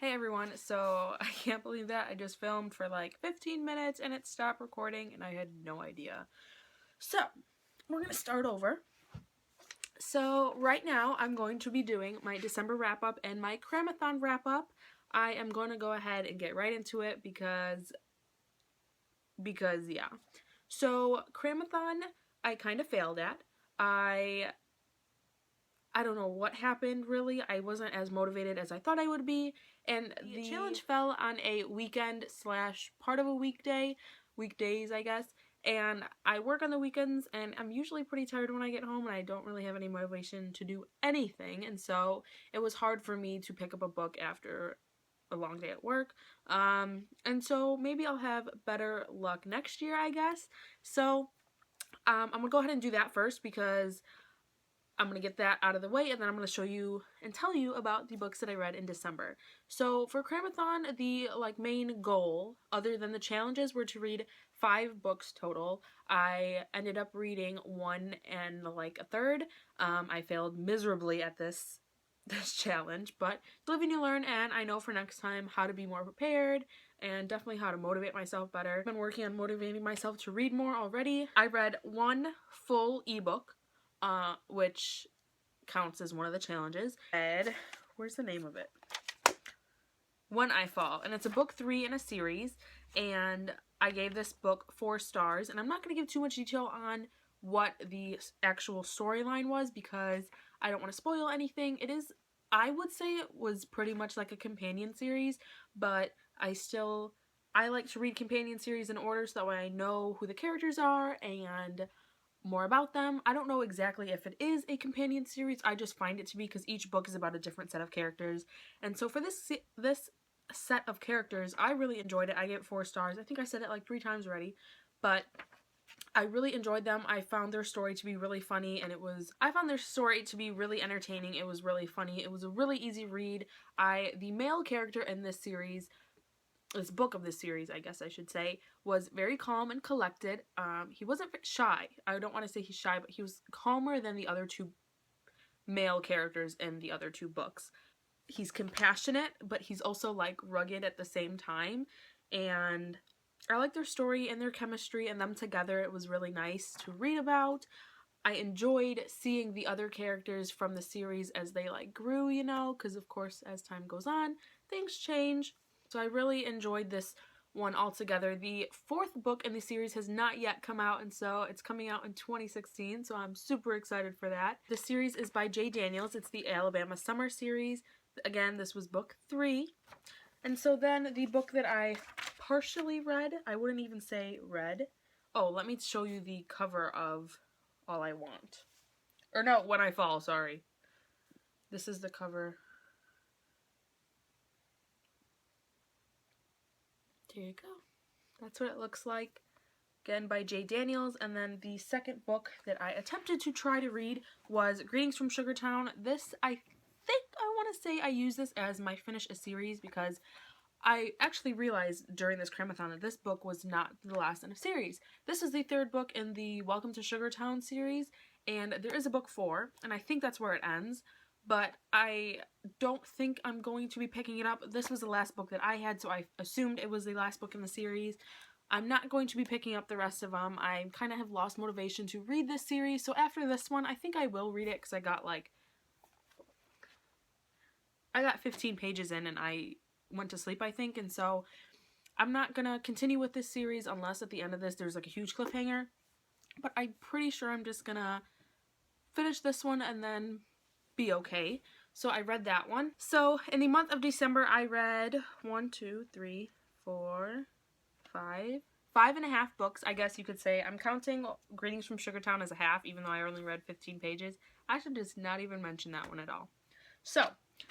Hey everyone, so I can't believe that I just filmed for like 15 minutes and it stopped recording and I had no idea. So, we're gonna start over. So, right now I'm going to be doing my December wrap up and my CRAMATHON wrap up. I am going to go ahead and get right into it because yeah. So, CRAMATHON I kind of failed at. I don't know what happened really. I wasn't as motivated as I thought I would be, and the challenge fell on a weekend slash part of a weekdays I guess, and I work on the weekends and I'm usually pretty tired when I get home and I don't really have any motivation to do anything, and so it was hard for me to pick up a book after a long day at work. And so maybe I'll have better luck next year, I guess. So I'm gonna go ahead and do that first because I'm going to get that out of the way, and then I'm going to show you and tell you about the books that I read in December. So for CRAMATHON, the main goal, other than the challenges, were to read 5 books total. I ended up reading 1 and a third. I failed miserably at this challenge, but live and you learn, and I know for next time how to be more prepared and definitely how to motivate myself better. I've been working on motivating myself to read more already. I read 1 full ebook, which counts as one of the challenges. Where's the name of it? When I Fall, and it's a book 3 in a series, and I gave this book 4 stars, and I'm not going to give too much detail on what the actual storyline was because I don't want to spoil anything. It is, I would say it was pretty much like a companion series, but I like to read companion series in order so that way I know who the characters are and more about them. I don't know exactly if it is a companion series, I just find it to be because each book is about a different set of characters. And so for this set of characters, I really enjoyed it. I gave it 4 stars. I think I said it like 3 times already, but I really enjoyed them. I found their story to be really funny, and I found their story to be really entertaining. It was really funny. It was a really easy read. The male character in this book of this series, I guess I should say, was very calm and collected. He wasn't shy. I don't want to say he's shy, but he was calmer than the other 2 male characters in the other 2 books. He's compassionate, but he's also rugged at the same time, and I like their story and their chemistry and them together. It was really nice to read about. I enjoyed seeing the other characters from the series as they grew, because of course as time goes on, things change. So I really enjoyed this one altogether. The 4th book in the series has not yet come out, and so it's coming out in 2016, so I'm super excited for that. The series is by J. Daniels. It's the Alabama Summer series. Again, this was book 3. And so then the book that I partially read, I wouldn't even say read. Oh, let me show you the cover of All I Want. Or no, When I Fall, sorry. This is the cover. There you go. That's what it looks like. Again, by J. Daniels. And then the second book that I attempted to try to read was Greetings from Sugartown. This, I think I want to say I use this as my finish a series because I actually realized during this CRAMATHON that this book was not the last in a series. This is the 3rd book in the Welcome to Sugartown series, and there is a book 4, and I think that's where it ends, but I don't think I'm going to be picking it up. This was the last book that I had, so I assumed it was the last book in the series. I'm not going to be picking up the rest of them. I kind of have lost motivation to read this series, so after this one, I think I will read it because I got 15 pages in and I went to sleep, I think, and so I'm not gonna continue with this series unless at the end of this there's a huge cliffhanger, but I'm pretty sure I'm just gonna finish this one and then be okay. So I read that one. So in the month of December I read 1, 2, 3, 4, 5 and a half books, I guess you could say. I'm counting Greetings from Sugartown as a half, even though I only read 15 pages. I should just not even mention that one at all. So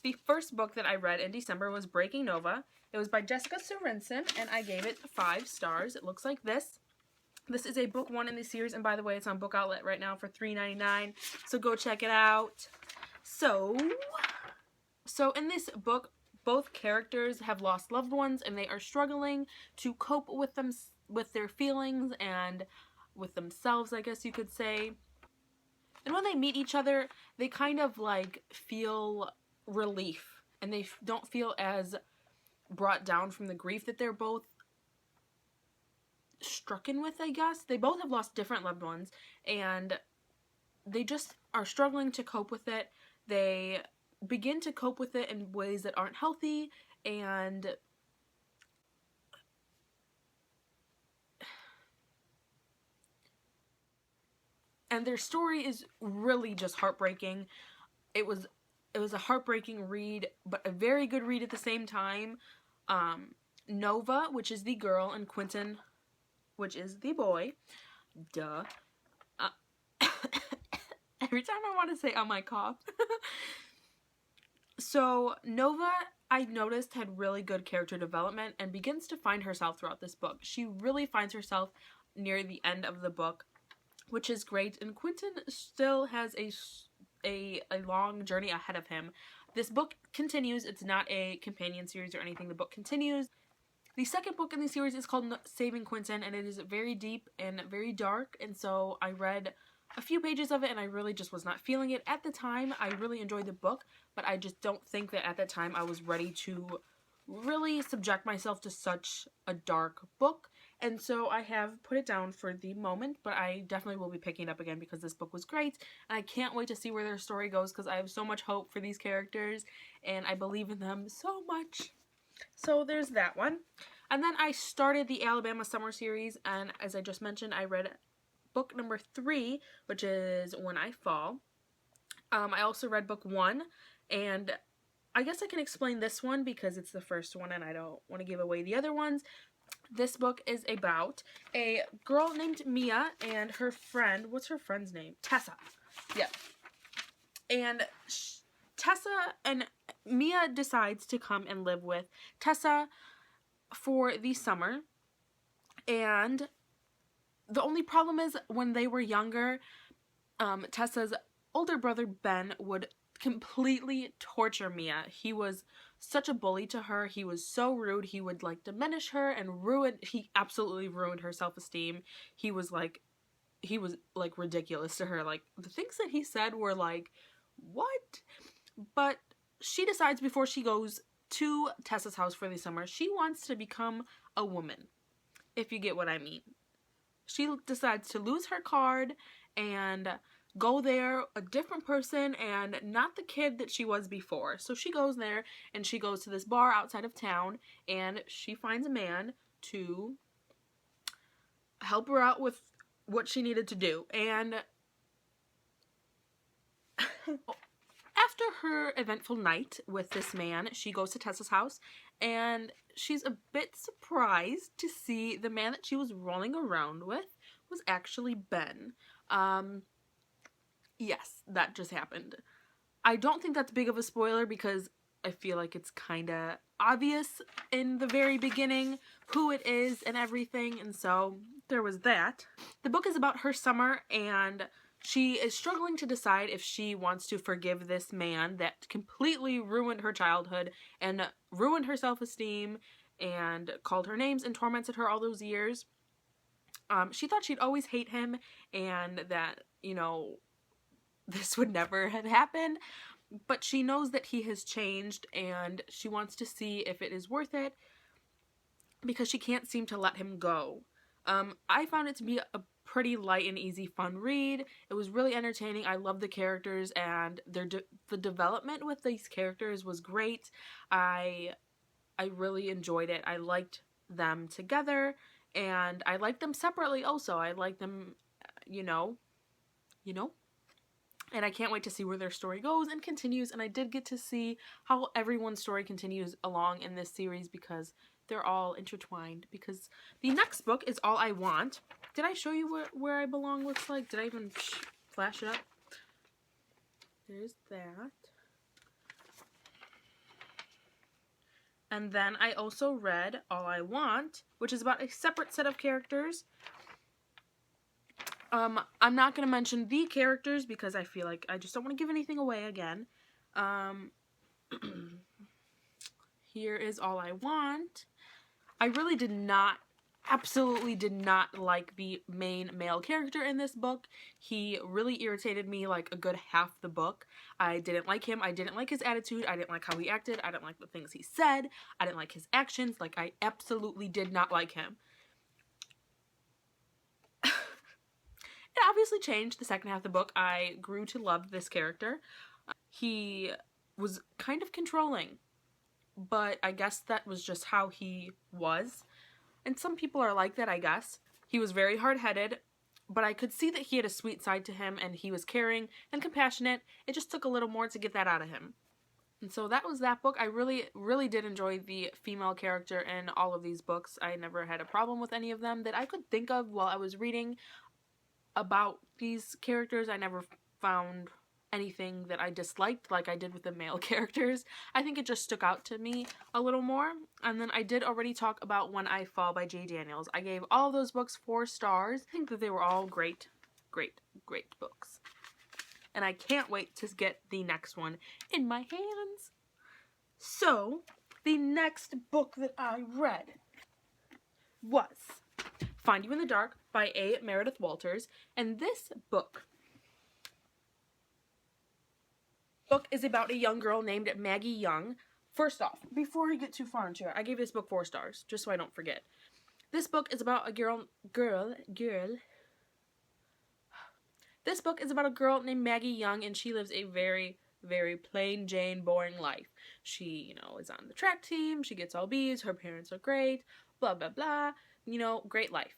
the first book that I read in December was Breaking Nova. It was by Jessica Sorensen, and I gave it 5 stars. It looks like this. This is a book 1 in the series, and by the way, it's on Bookoutlet right now for $3.99, so go check it out. So in this book, both characters have lost loved ones, and they are struggling to cope with their feelings and with themselves, I guess you could say. And when they meet each other, they kind of feel relief and they don't feel as brought down from the grief that they're both stricken with, I guess. They both have lost different loved ones, and they just are struggling to cope with it. They begin to cope with it in ways that aren't healthy, and their story is really just heartbreaking. It was a heartbreaking read, but a very good read at the same time. Nova, which is the girl, and Quentin, which is the boy. Duh. Every time I want to say, I might cough. So, Nova, I noticed, had really good character development and begins to find herself throughout this book. She really finds herself near the end of the book, which is great. And Quentin still has a long journey ahead of him. This book continues. It's not a companion series or anything. The book continues. The second book in the series is called Saving Quentin, and it is very deep and very dark, and so I read a few pages of it, and I really just was not feeling it at the time. I really enjoyed the book, but I just don't think that at that time I was ready to really subject myself to such a dark book, and so I have put it down for the moment, but I definitely will be picking it up again because this book was great, and I can't wait to see where their story goes because I have so much hope for these characters, and I believe in them so much. So there's that one. And then I started the Alabama Summer Series, and as I just mentioned, I read book number 3, which is When I Fall. I also read book 1, and I guess I can explain this one because it's the first one and I don't want to give away the other ones. This book is about a girl named Mia and her friend. What's her friend's name? Tessa. Yeah. And Tessa and Mia decides to come and live with Tessa for the summer, and the only problem is when they were younger, Tessa's older brother Ben would completely torture Mia. He was such a bully to her. He was so rude. He would like diminish her and he absolutely ruined her self-esteem. He was like ridiculous to her. Like, the things that he said were like, what? But she decides before she goes to Tessa's house for the summer, she wants to become a woman, if you get what I mean. She decides to lose her card and go there a different person and not the kid that she was before. So she goes there and she goes to this bar outside of town and she finds a man to help her out with what she needed to do. And after her eventful night with this man, she goes to Tessa's house and she's a bit surprised to see the man that she was rolling around with was actually Ben. Yes, that just happened. I don't think that's big of a spoiler because I feel like it's kind of obvious in the very beginning who it is and everything, and so there was that. The book is about her summer, and she is struggling to decide if she wants to forgive this man that completely ruined her childhood and ruined her self-esteem and called her names and tormented her all those years. She thought she'd always hate him and that, you know, this would never have happened, but she knows that he has changed and she wants to see if it is worth it because she can't seem to let him go. I found it to be a pretty light and easy fun read. It was really entertaining. I love the characters and the development with these characters was great. I really enjoyed it. I liked them together and I liked them separately also. I liked them, you know. And I can't wait to see where their story goes and continues. And I did get to see how everyone's story continues along in this series because they're all intertwined. Because the next book is All I Want. Did I show you where I Belong looks like? Did I even flash it up? There's that. And then I also read All I Want, which is about a separate set of characters. I'm not going to mention the characters because I feel like I just don't want to give anything away again. Here is All I Want. I really did not absolutely did not like the main male character in this book. He really irritated me like a good half the book. I didn't like him. I didn't like his attitude. I didn't like how he acted. I didn't like the things he said. I didn't like his actions. Like, I absolutely did not like him. It obviously changed the second half of the book. I grew to love this character. He was kind of controlling, but I guess that was just how he was. And some people are like that, I guess. He was very hard-headed, but I could see that he had a sweet side to him, and he was caring and compassionate. It just took a little more to get that out of him. And so that was that book. I really, really did enjoy the female character in all of these books. I never had a problem with any of them that I could think of while I was reading about these characters. I never found anything that I disliked like I did with the male characters. I think it just stuck out to me a little more. And then I did already talk about When I Fall by J. Daniels. I gave all of those books 4 stars. I think that they were all great, great, great books. And I can't wait to get the next one in my hands. So, the next book that I read was Find You in the Dark by A. Meredith Walters. And this book is about a young girl named Maggie Young. First off, before I get too far into it, I gave this book 4 stars, just so I don't forget. This book is about a girl. This book is about a girl named Maggie Young, and she lives a very, very plain Jane, boring life. She, is on the track team, she gets all B's, her parents are great, blah, blah, blah, great life.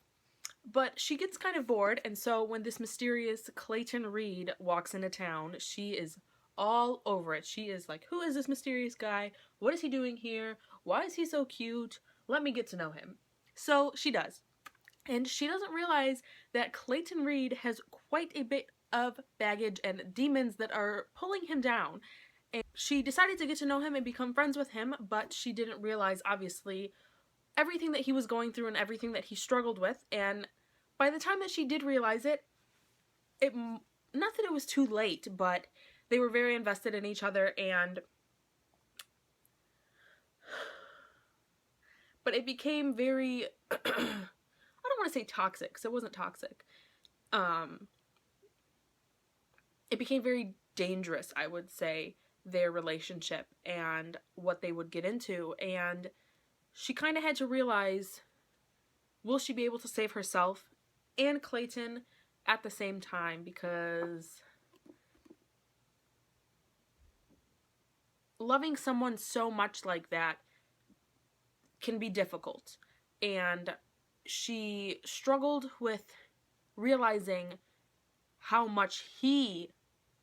But she gets kind of bored, and so when this mysterious Clayton Reed walks into town, she is all over it. She is like, who is this mysterious guy? What is he doing here? Why is he so cute? Let me get to know him. So she does. And she doesn't realize that Clayton Reed has quite a bit of baggage and demons that are pulling him down. And she decided to get to know him and become friends with him, but she didn't realize, obviously, everything that he was going through and everything that he struggled with. And by the time that she did realize it, not that it was too late, but they were very invested in each other, but it became very, I don't want to say toxic, because it wasn't toxic. It became very dangerous, I would say, their relationship and what they would get into, and she kind of had to realize, will she be able to save herself and Clayton at the same time, because loving someone so much like that can be difficult. And she struggled with realizing how much he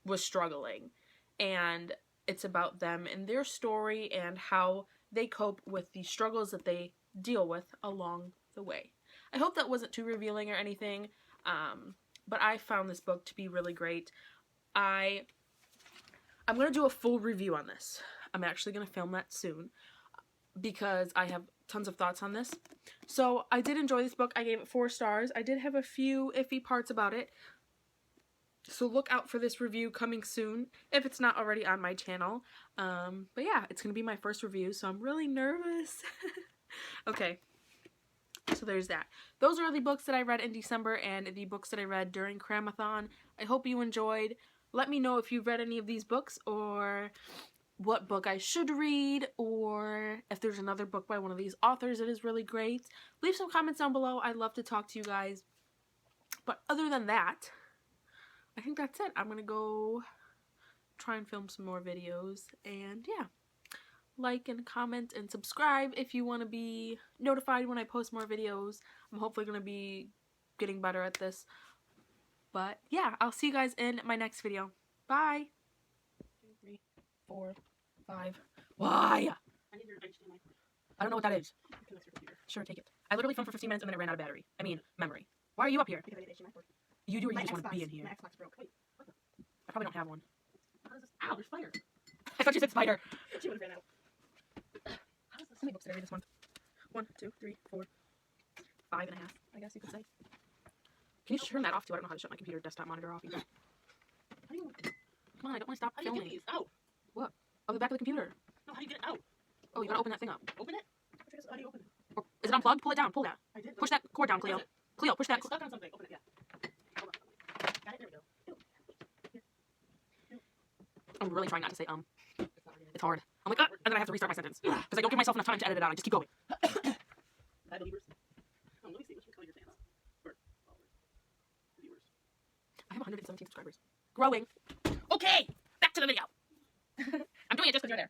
was struggling. And it's about them and their story and how they cope with the struggles that they deal with along the way. I hope that wasn't too revealing or anything, but I found this book to be really great. I'm going to do a full review on this. I'm actually going to film that soon because I have tons of thoughts on this. So I did enjoy this book. I gave it 4 stars. I did have a few iffy parts about it. So look out for this review coming soon, if it's not already on my channel. But yeah, it's going to be my first review, so I'm really nervous. Okay, so there's that. Those are the books that I read in December and the books that I read during CRAMATHON. I hope you enjoyed. Let me know if you've read any of these books, or what book I should read, or if there's another book by one of these authors that is really great. Leave some comments down below. I'd love to talk to you guys. But other than that, I think that's it. I'm going to go try and film some more videos, and yeah. Like and comment and subscribe if you want to be notified when I post more videos. I'm hopefully going to be getting better at this. But yeah, I'll see you guys in my next video. Bye! 2, 3, 4, 5. Why? I don't know what that is. Sure, take it. I literally filmed for 15 minutes and then it ran out of battery. I mean, memory. Why are you up here? You do, or you just want to be in here? My Xbox broke. Wait, what the? I probably don't have one. How does this? Ow, there's fire. I thought you said spider. She would have ran out. How does this? How many books did I read this month? 1, 2, 3, 4, 5 and a half, I guess you could say. Can you turn that off too? I don't know how to shut my computer desktop monitor off either. How do you? Come on, I don't want to stop How do you filming. get these out? What? Oh, the back of the computer. No, how do you get it out? Oh, you gotta open that thing up. Open it? How do you open it? Or, is it unplugged? Pull it down. Pull that. I did. Push that cord down, Cleo. Press it. Cleo, push that. It's stuck on something. Open it, yeah. Hold on. Got it? There we go. I'm really trying not to say It's not organic. It's hard. I'm like, and then I have to restart my sentence because I don't give myself enough time to edit it out. I just keep going. Hi, believers. Oh, let me see. Which one color your fans? Or followers? Viewers. I have 117 subscribers. Growing. Okay, back to the video. I'm doing it just because you're there.